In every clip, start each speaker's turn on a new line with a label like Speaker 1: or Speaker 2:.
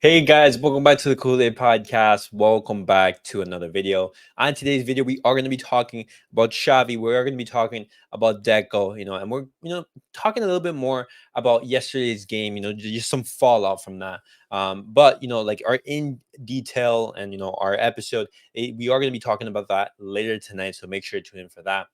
Speaker 1: Hey guys, welcome back to the CulePodcast. Welcome back to another video. On today's video, we are going to be talking about Xavi. We are going to be talking about Deco, and we're talking a little bit more about yesterday's game. Just some fallout from that. But like our in detail and our episode, we are going to be talking about that later tonight. So make sure to tune in for that.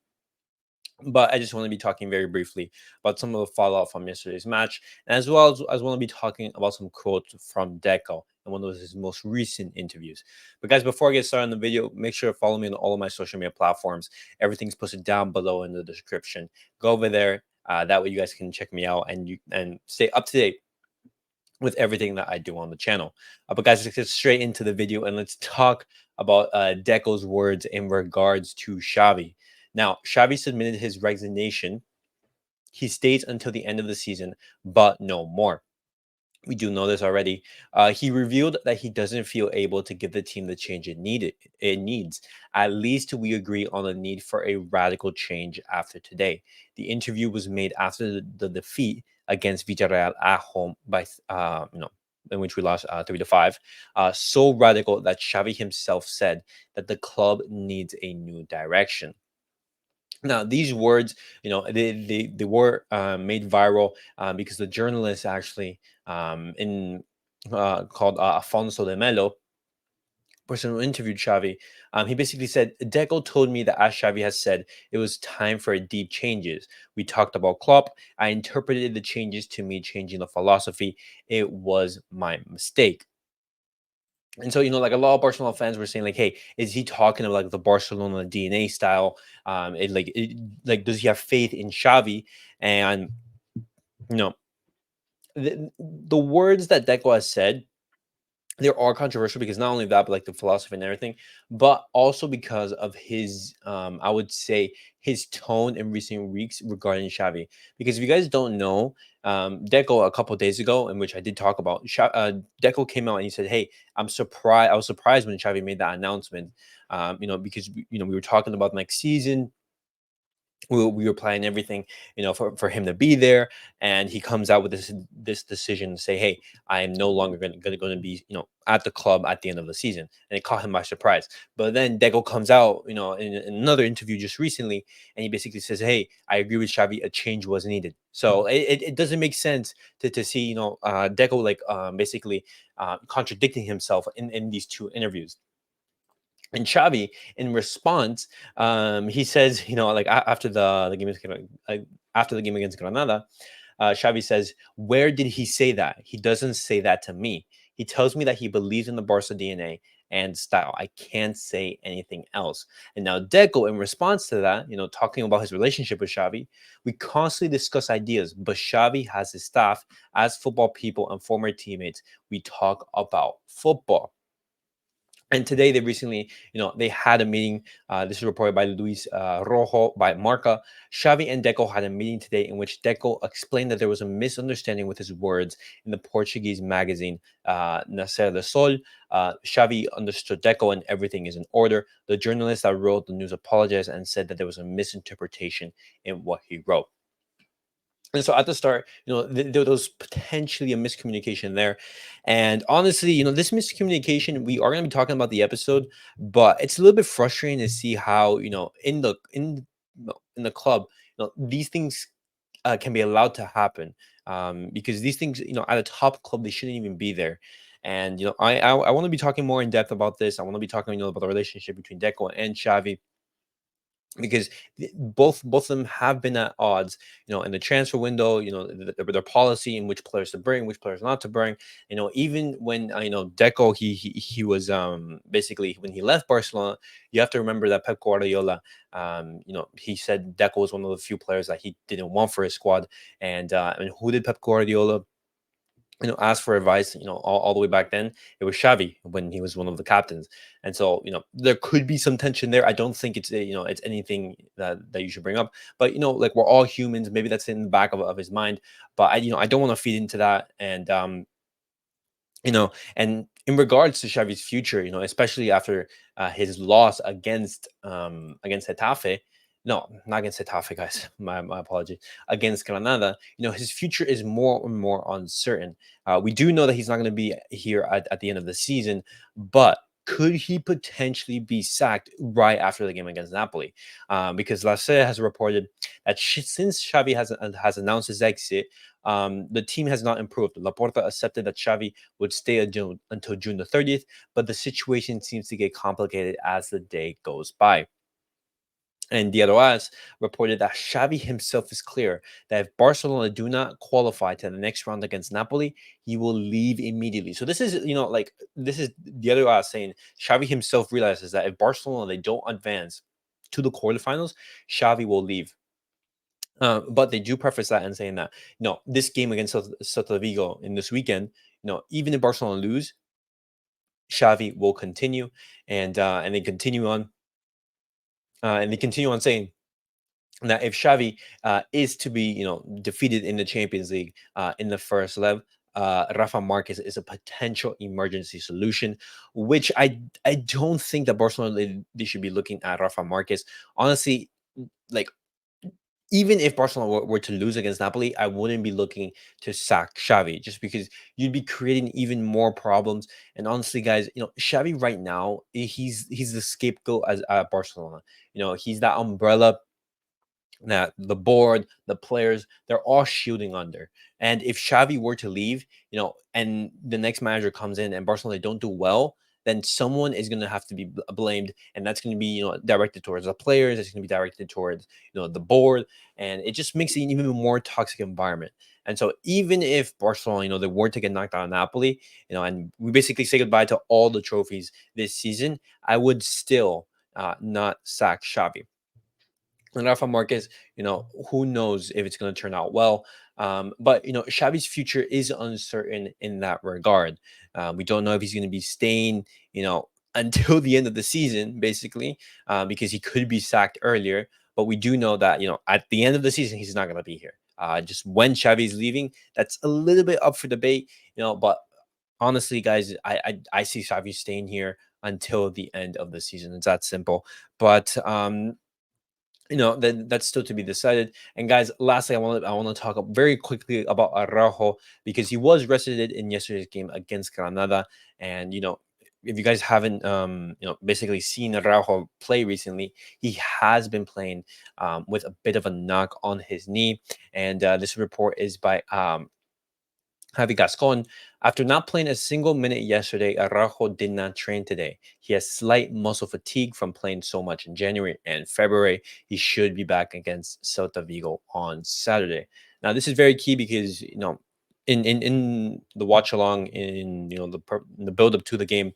Speaker 1: But I just want to be talking very briefly about some of the fallout from yesterday's match, and as want to be talking about some quotes from Deco in one of his most recent interviews. But guys, before I get started on the video, make sure to follow me on all of my social media platforms. Everything's posted down below in the description. Go over there. That way, you guys can check me out and stay up to date with everything that I do on the channel. But guys, let's get straight into the video and let's talk about Deco's words in regards to Xavi. Now, Xavi submitted his resignation. He stays until the end of the season, but no more. We do know this already. He revealed that he doesn't feel able to give the team the change it needs. At least we agree on the need for a radical change after today. The interview was made after the defeat against Villarreal at home by in which we lost 3-5. So radical that Xavi himself said that the club needs a new direction. Now, these words, they were made viral because the journalist actually in called Afonso de Melo, person who interviewed Xavi, he basically said, Deco told me that as Xavi has said, it was time for deep changes. We talked about Klopp. I interpreted the changes to me changing the philosophy. It was my mistake. And so, like a lot of Barcelona fans were saying, like, hey, is he talking about like the Barcelona DNA style? Like, does he have faith in Xavi? And you know, the words that Deco has said, they are controversial because not only that, but like the philosophy and everything, but also because of his, I would say, his tone in recent weeks regarding Xavi. Because if you guys don't know, Deco a couple of days ago, in which I did talk about, Deco came out and he said, "Hey, I'm surprised. I was surprised when Xavi made that announcement. Because we were talking about next season." We were planning everything, for him to be there, and he comes out with this decision to say, "Hey, I am no longer going to be, at the club at the end of the season," and it caught him by surprise. But then Deco comes out, in another interview just recently, and he basically says, "Hey, I agree with Xavi. A change was needed." So it doesn't make sense to see, Deco like basically contradicting himself in these two interviews. And Xavi, in response, he says, like after the game after the game against Granada, Xavi says, "Where did he say that? He doesn't say that to me. He tells me that he believes in the Barca DNA and style. I can't say anything else." And now Deco, in response to that, talking about his relationship with Xavi, we constantly discuss ideas, but Xavi has his staff as football people and former teammates. We talk about football. And today they recently, they had a meeting. This is reported by Luis Rojo by Marca. Xavi and Deco had a meeting today in which Deco explained that there was a misunderstanding with his words in the Portuguese magazine Nascer de Sol. Xavi understood Deco and everything is in order. The journalist that wrote the news apologized and said that there was a misinterpretation in what he wrote. And so at the start, there was potentially a miscommunication there. And honestly, this miscommunication, we are going to be talking about the episode, but it's a little bit frustrating to see how, in the club, these things can be allowed to happen, because these things, at a top club, they shouldn't even be there. And, I want to be talking more in depth about this. I want to be talking, about the relationship between Deco and Xavi, because both of them have been at odds, in the transfer window, their policy in which players to bring, which players not to bring. Even when Deco, he was basically, when he left Barcelona, you have to remember that Pep Guardiola, he said Deco was one of the few players that he didn't want for his squad. And who did Pep Guardiola asked for advice, all the way back then? It was Xavi when he was one of the captains. And so, there could be some tension there. I don't think it's, it's anything that you should bring up, but, like, we're all humans. Maybe that's in the back of his mind, but I don't want to feed into that. And in regards to Xavi's future, especially after his loss against Getafe, No, not against Getafe, guys. My apology. Against Granada, his future is more and more uncertain. We do know that he's not going to be here at the end of the season, but could he potentially be sacked right after the game against Napoli? Because La Sera has reported that since Xavi has announced his exit, the team has not improved. Laporta accepted that Xavi would stay until June the 30th, but the situation seems to get complicated as the day goes by. And Diarroaz reported that Xavi himself is clear that if Barcelona do not qualify to the next round against Napoli, he will leave immediately. So this is, this is Diarroaz saying Xavi himself realizes that if Barcelona they don't advance to the quarterfinals, Xavi will leave. But they do preface that and saying that this game against Celta Vigo in this weekend, even if Barcelona lose, Xavi will continue, and they continue on, saying that if Xavi is to be, defeated in the Champions League in the first leg, Rafa Marquez is a potential emergency solution, which I don't think that Barcelona they should be looking at Rafa Marquez. Honestly, like even if Barcelona were to lose against Napoli, I wouldn't be looking to sack Xavi just because you'd be creating even more problems. And honestly, guys, Xavi right now he's the scapegoat as at Barcelona. He's that umbrella that the board, the players, they're all shielding under. And if Xavi were to leave, and the next manager comes in and Barcelona don't do well, then someone is going to have to be blamed, and that's going to be directed towards the players. It's going to be directed towards the board, and it just makes it an even more toxic environment. And so even if Barcelona, they were to get knocked out of Napoli, and we basically say goodbye to all the trophies this season, I would still not sack Xavi. And Rafa Marquez, who knows if it's going to turn out well. But Xavi's future is uncertain in that regard. We don't know if he's going to be staying, until the end of the season, basically, because he could be sacked earlier. But we do know that, at the end of the season, he's not going to be here. Just when Xavi's leaving, that's a little bit up for debate, But honestly, guys, I see Xavi staying here until the end of the season. It's that simple. But then that's still to be decided. And guys, lastly, I want to talk very quickly about Araujo because he was rested in yesterday's game against Granada. And if you guys haven't basically seen Araujo play recently, he has been playing with a bit of a knock on his knee. And this report is by Javi Gascon. After not playing a single minute yesterday, Araujo did not train today. He has slight muscle fatigue from playing so much in January and February. He should be back against Celta Vigo on Saturday. Now, this is very key because in the watch along in the build up to the game,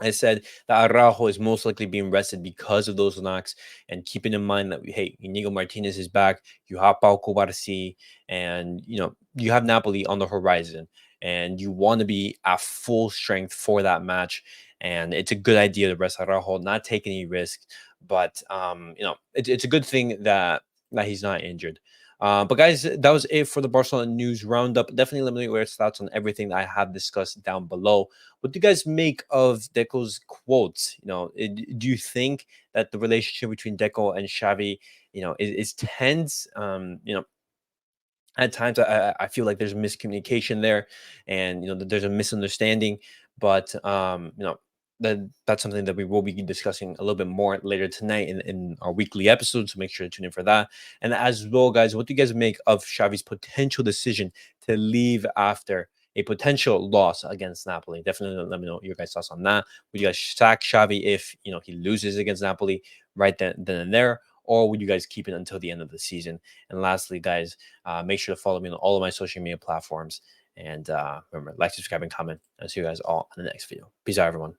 Speaker 1: I said that Araujo is most likely being rested because of those knocks, and keeping in mind that hey, Inigo Martinez is back, you have Pau Cubarsí, and you have Napoli on the horizon, and you want to be at full strength for that match. And it's a good idea to rest Araujo, not take any risks, but it's a good thing that he's not injured. But guys, that was it for the Barcelona news roundup. Definitely let me know your thoughts on everything that I have discussed down below. What do you guys make of Deco's quotes? Do you think that the relationship between Deco and Xavi, is tense? At times I feel like there's miscommunication there, and there's a misunderstanding. But that's something that we will be discussing a little bit more later tonight in our weekly episode, so make sure to tune in for that. And as well, guys, what do you guys make of Xavi's potential decision to leave after a potential loss against Napoli? Definitely let me know your guys' thoughts on that. Would you guys sack Xavi if he loses against Napoli right then and there, or would you guys keep it until the end of the season? And lastly, guys, make sure to follow me on all of my social media platforms. And remember, like, subscribe, and comment. I'll see you guys all in the next video. Peace out, everyone.